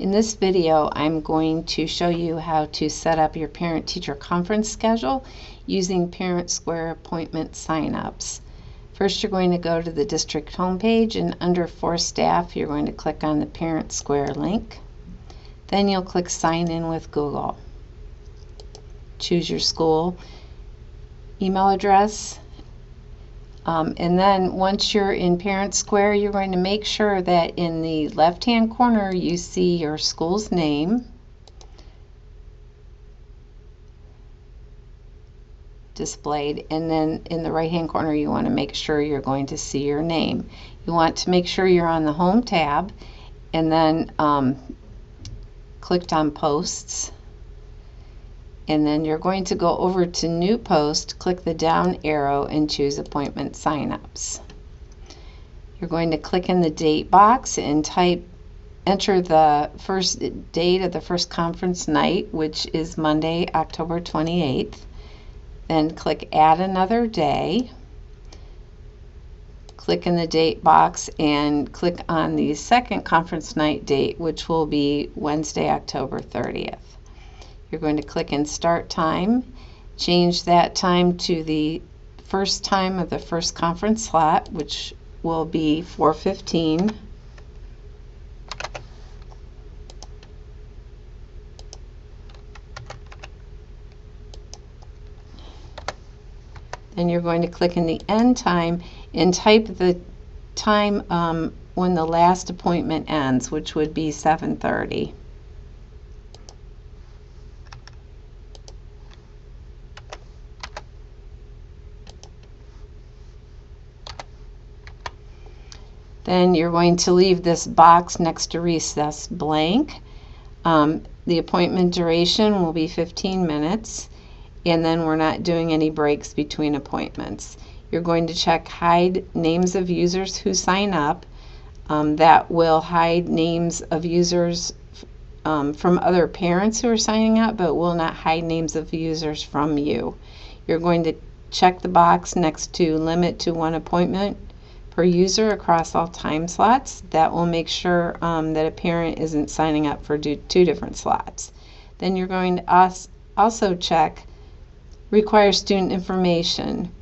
In this video, I'm going to show you how to set up your parent-teacher conference schedule using Parent Square appointment sign-ups. First, you're going to go to the district homepage, and under For Staff, you're going to click on the Parent Square link. Then you'll click Sign In with Google. Choose your school email address. And then once you're in Parent Square, you're going to make sure that in the left-hand corner you see your school's name displayed, and then in the right-hand corner you want to make sure you're going to see your name. You want to make sure you're on the Home tab, and then clicked on Posts. And then you're going to go over to New Post, click the down arrow, and choose Appointment Signups. You're going to click in the date box and enter the first date of the first conference night, which is Monday, October 28th. Then click Add Another Day. Click in the date box and click on the second conference night date, which will be Wednesday, October 30th. You're going to click in Start Time, change that time to the first time of the first conference slot, which will be 4:15. Then you're going to click in the end time and type the time when the last appointment ends, which would be 7:30. Then you're going to leave this box next to recess blank. The appointment duration will be 15 minutes, and then we're not doing any breaks between appointments. You're going to check Hide Names of Users who sign up. That will hide names of users from other parents who are signing up, but will not hide names of users from you. You're going to check the box next to Limit to 1 appointment per user across all time slots. That will make sure that a parent isn't signing up for 2 different slots. Then you're going to also check Require Student Information.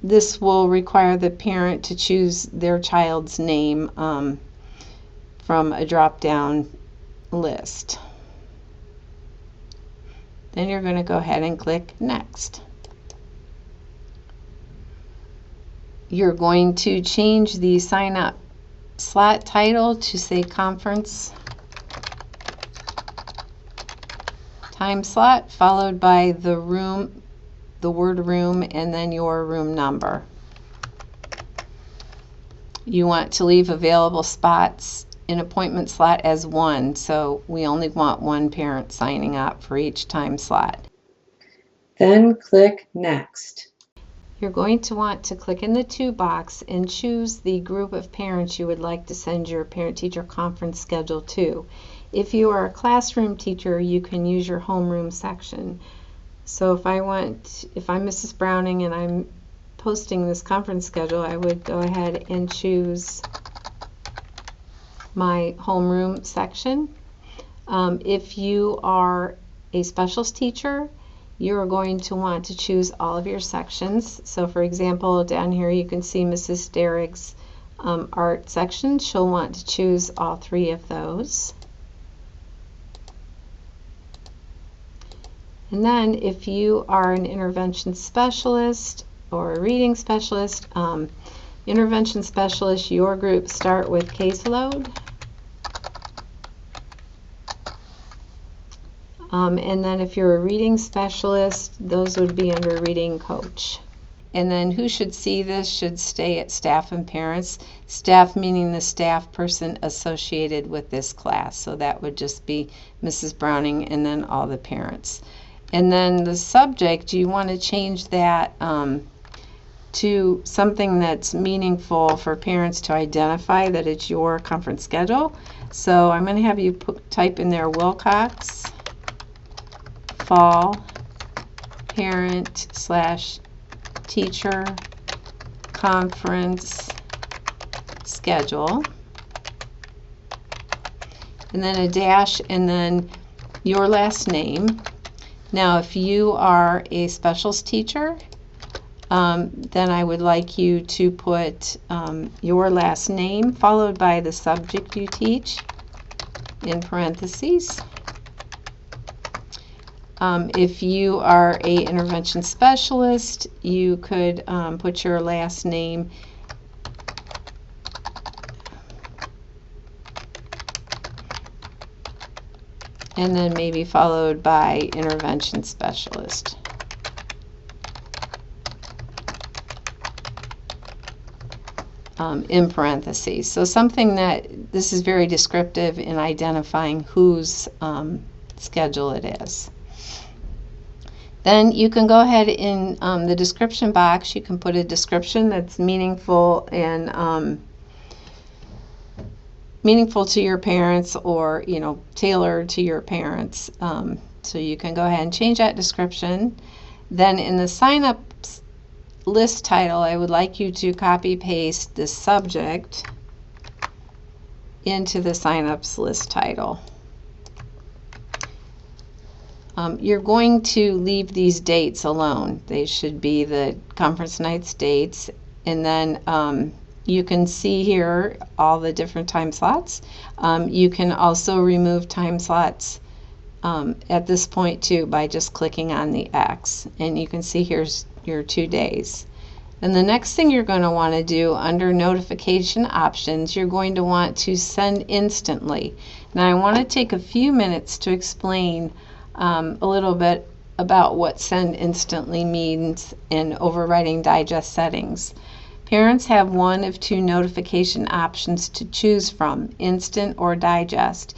This will require the parent to choose their child's name from a drop-down list. Then you're going to go ahead and click Next. You're going to change the sign up slot title to say Conference Time Slot, followed by the word room, and then your room number. You want to leave available spots in appointment slot as 1, so we only want 1 parent signing up for each time slot. Then click Next. You're going to want to click in the To box and choose the group of parents you would like to send your parent-teacher conference schedule to. If you are a classroom teacher, you can use your homeroom section. So if I'm Mrs. Browning and I'm posting this conference schedule, I would go ahead and choose my homeroom section. If you are a specialist teacher, you're going to want to choose all of your sections. So for example, down here you can see Mrs. Derrick's art section. She'll want to choose all 3 of those. And then if you are an intervention specialist or a reading specialist, intervention specialist, your group start with caseload. And then if you're a reading specialist, those would be under reading coach. And then who should see this should stay at staff and parents. Staff meaning the staff person associated with this class. So that would just be Mrs. Browning and then all the parents. And then the subject, you want to change that to something that's meaningful for parents to identify that it's your conference schedule. So I'm going to have you type in there Wilcox Fall Parent/Teacher Conference Schedule. and then a dash, and then your last name. Now, if you are a specials teacher, then I would like you to put your last name followed by the subject you teach in parentheses. If you are a intervention specialist, you could put your last name and then maybe followed by intervention specialist. In parentheses. So something that this is very descriptive in identifying whose schedule it is. Then you can go ahead in the description box, you can put a description that's meaningful and meaningful to your parents, or tailored to your parents. So you can go ahead and change that description. Then in the sign up list title, I would like you to copy paste the subject into the sign-ups list title. You're going to leave these dates alone. They should be the conference nights dates, and then you can see here all the different time slots. You can also remove time slots at this point too by just clicking on the X, and you can see here's your 2 days. And the next thing you're going to want to do under notification options, you're going to want to send instantly. Now I want to take a few minutes to explain a little bit about what send instantly means in overriding digest settings. Parents have one of 2 notification options to choose from, instant or digest.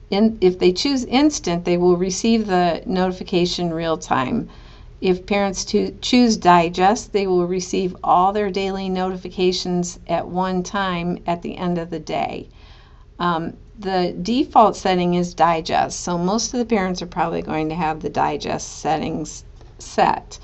If they choose instant, they will receive the notification real time. If parents choose digest, they will receive all their daily notifications at one time at the end of the day. The default setting is digest, so most of the parents are probably going to have the digest settings set.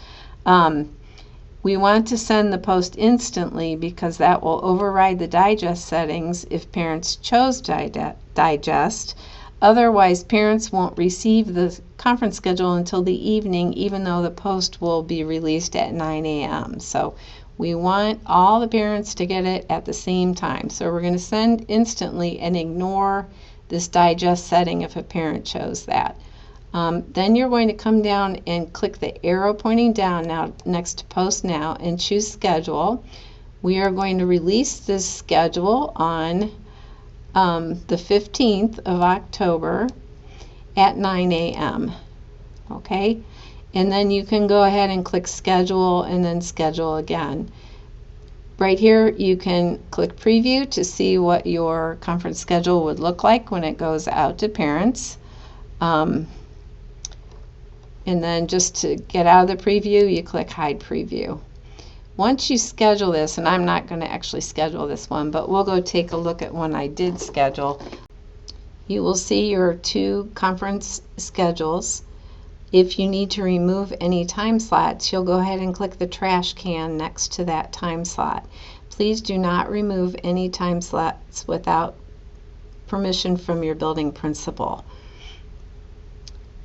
We want to send the post instantly because that will override the digest settings if parents chose digest. Otherwise, parents won't receive the conference schedule until the evening, even though the post will be released at 9 a.m. So we want all the parents to get it at the same time. So we're going to send instantly and ignore this digest setting if a parent chose that. Then you're going to come down and click the arrow pointing down now next to Post Now and choose Schedule. We are going to release this schedule on the 15th of October at 9 a.m. Okay, and then you can go ahead and click Schedule and then Schedule again. Right here you can click Preview to see what your conference schedule would look like when it goes out to parents. And then just to get out of the preview, you click Hide Preview. Once you schedule this, and I'm not going to actually schedule this one, but we'll go take a look at one I did schedule. You will see your 2 conference schedules. If you need to remove any time slots, you'll go ahead and click the trash can next to that time slot. Please do not remove any time slots without permission from your building principal.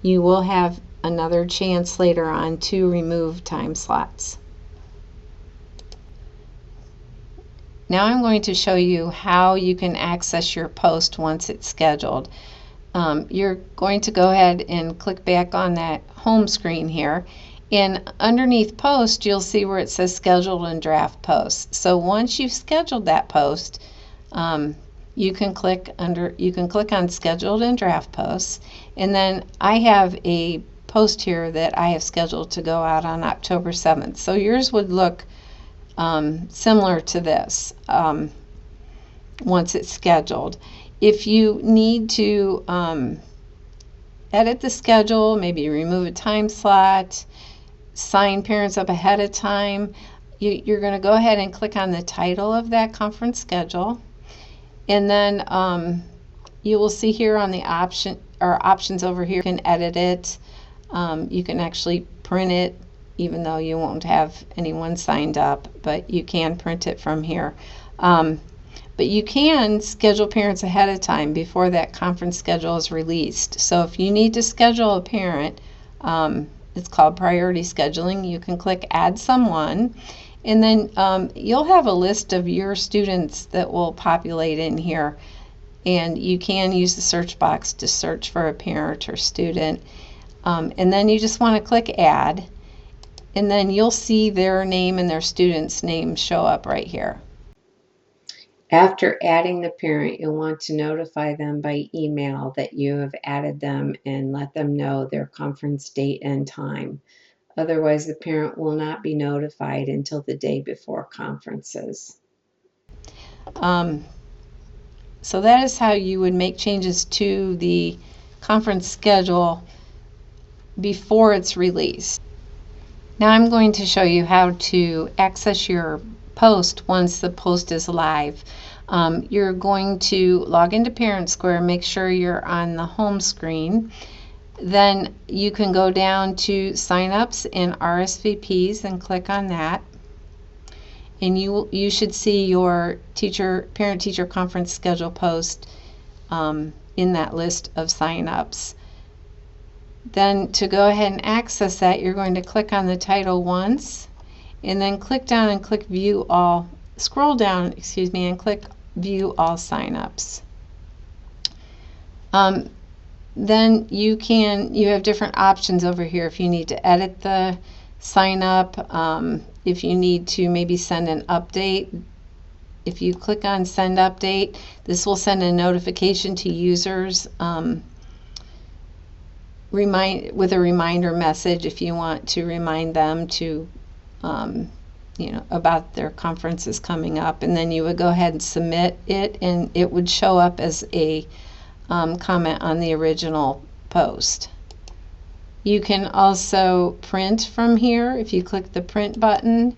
You will have another chance later on to remove time slots. Now I'm going to show you how you can access your post once it's scheduled. You're going to go ahead and click back on that home screen here, and underneath Post you'll see where it says Scheduled and Draft Posts. So once you've scheduled that post, you can click on Scheduled and Draft Posts, and then I have a post here that I have scheduled to go out on October 7th. So yours would look similar to this once it's scheduled. If you need to edit the schedule, maybe remove a time slot, sign parents up ahead of time, you're going to go ahead and click on the title of that conference schedule, and then you will see here on the options over here, you can edit it. You can actually print it, even though you won't have anyone signed up, but you can print it from here. But But you can schedule parents ahead of time before that conference schedule is released. So if you need to schedule a parent, it's called priority scheduling. You can click Add Someone, and then you'll have a list of your students that will populate in here. And you can use the search box to search for a parent or student. And then you just want to click Add, and then you'll see their name and their student's name show up right here. After adding the parent, you'll want to notify them by email that you have added them and let them know their conference date and time. Otherwise, the parent will not be notified until the day before conferences. So that is how you would make changes to the conference schedule before it's released. Now I'm going to show you how to access your post once the post is live. You're going to log into Parent Square, make sure you're on the home screen. Then you can go down to signups and RSVPs and click on that. And you should see your parent-teacher conference schedule post in that list of signups. Then to go ahead and access that, you're going to click on the title once, and then click down and click View All. Scroll down, and click View All Signups. Then you have different options over here if you need to edit the sign up, if you need to maybe send an update. If you click on Send Update, this will send a notification to users with a reminder message if you want to remind them to about their conferences coming up, and then you would go ahead and submit it, and it would show up as a comment on the original post. You can also print from here. If you click the print button,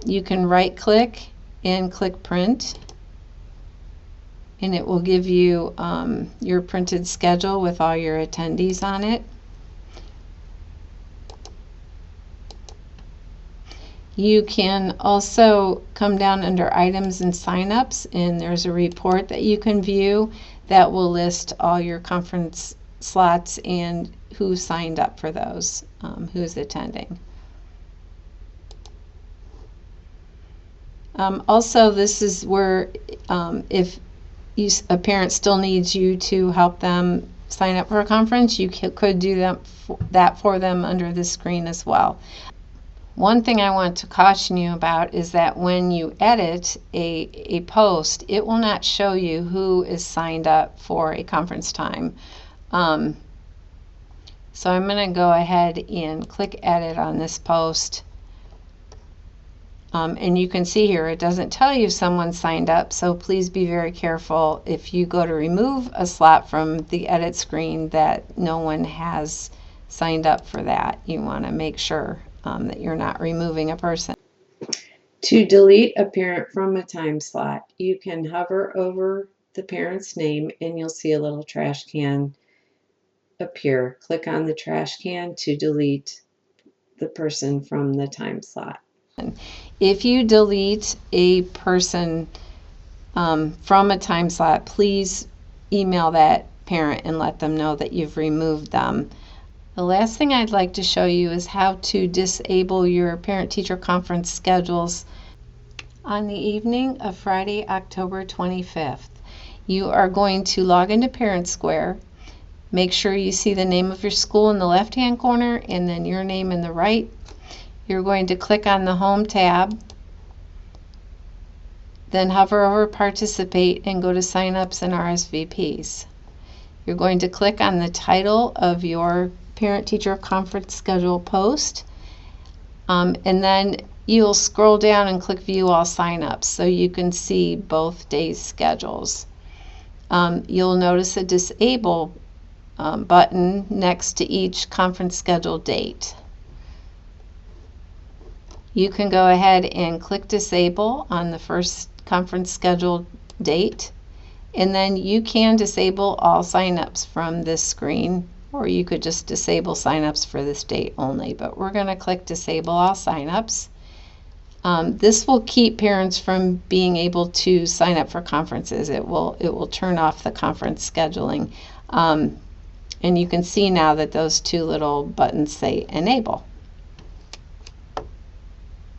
you can right click and click print, and it will give you your printed schedule with all your attendees on it. You can also come down under items and signups, and there's a report that you can view that will list all your conference slots and who signed up for those, who's attending. Also, this is where if a parent still needs you to help them sign up for a conference, you could do that for them under this screen as well. One thing I want to caution you about is that when you edit a post, it will not show you who is signed up for a conference time. So I'm going to go ahead and click Edit on this post. And you can see here it doesn't tell you someone signed up, so please be very careful if you go to remove a slot from the edit screen that no one has signed up for that. You want to make sure that you're not removing a person. To delete a parent from a time slot, you can hover over the parent's name and you'll see a little trash can appear. Click on the trash can to delete the person from the time slot. If you delete a person from a time slot, please email that parent and let them know that you've removed them. The last thing I'd like to show you is how to disable your parent-teacher conference schedules. On the evening of Friday, October 25th, you are going to log into Parent Square. Make sure you see the name of your school in the left-hand corner and then your name in the right. You're going to click on the Home tab, then hover over Participate and go to Signups and RSVPs. You're going to click on the title of your parent-teacher conference schedule post, and then you'll scroll down and click View All Signups so you can see both days' schedules. You'll notice a Disable button next to each conference schedule date. You can go ahead and click Disable on the first conference scheduled date, and then you can disable all signups from this screen, or you could just disable signups for this date only, but we're going to click Disable All Signups. This will keep parents from being able to sign up for conferences. It will turn off the conference scheduling. And you can see now that those two little buttons say enable.